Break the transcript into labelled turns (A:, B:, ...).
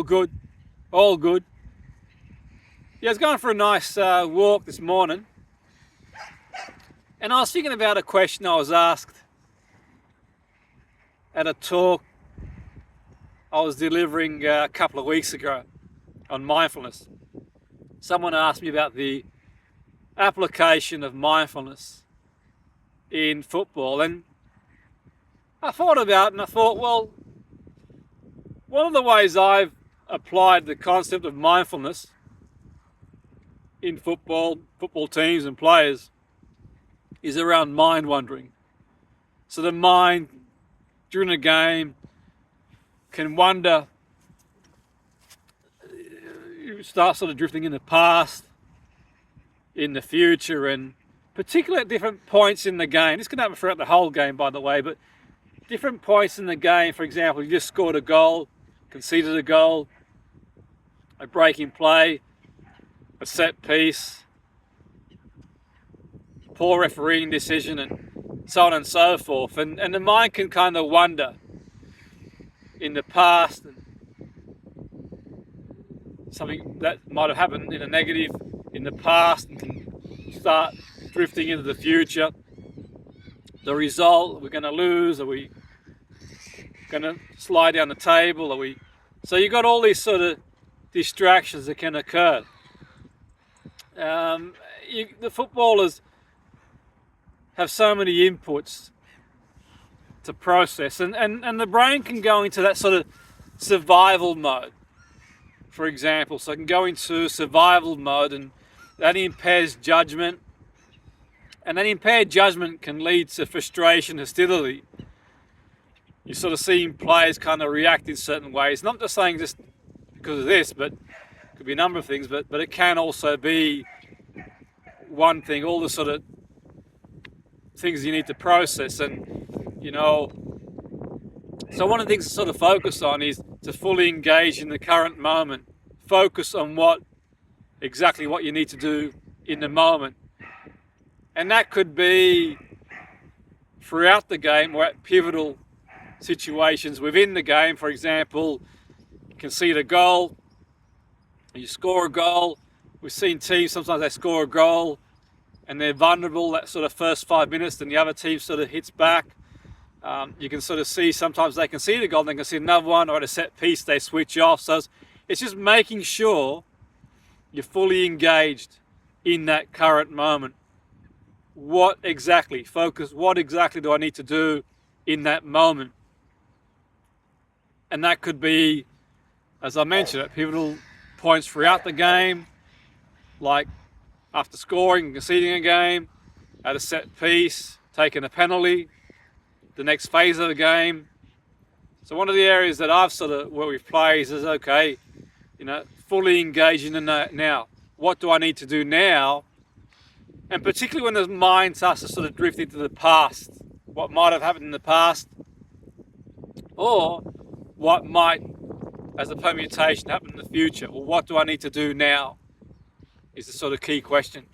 A: all good. All good. Yeah, I was going for a nice walk this morning, and I was thinking about a question I was asked at a talk I was delivering a couple of weeks ago on mindfulness. Someone asked me about the application of mindfulness in football, and I thought about it and I thought, well, one of the ways I've applied the concept of mindfulness in football teams and players is around mind wandering. So the mind during a game can wander, you start sort of drifting in the past, in the future, and particularly at different points in the game. This can happen throughout the whole game, by the way, but different points in the game. For example, you just scored a goal, conceded a goal, a break in play, a set piece, poor refereeing decision, and so on and so forth. And the mind can kind of wander in the past, and something that might have happened in a negative in the past, and can start drifting into the future. The result, we're going to lose, are we going to slide down the table, so you've got all these sort of distractions that can occur. The footballers have so many inputs to process, and the brain can go into that sort of survival mode, for example. So it can go into survival mode, and that impairs judgment, and that impaired judgment can lead to frustration, hostility. You sort of see players kind of react in certain ways. Not just saying just because of this, but it could be a number of things, but it can also be one thing, all the sort of things you need to process. And so one of the things to sort of focus on is to fully engage in the current moment. Focus on exactly what you need to do in the moment. And that could be throughout the game or at pivotal situations within the game. For example, you concede a goal, you score a goal. We've seen teams, sometimes they score a goal and they're vulnerable that sort of first 5 minutes, then the other team sort of hits back. You can sort of see sometimes they concede a goal, they can see another one, or at a set piece they switch off. So it's just making sure you're fully engaged in that current moment. What exactly do I need to do in that moment? And that could be, as I mentioned, at pivotal points throughout the game, like after scoring and conceding a game, at a set piece, taking a penalty, the next phase of the game. So one of the areas that I've sort of worked with players is, okay, fully engaging in that now. What do I need to do now? And particularly when the mind starts to sort of drift into the past, what might have happened in the past, or what might, as a permutation, happen in the future. Well, what do I need to do now is the sort of key question.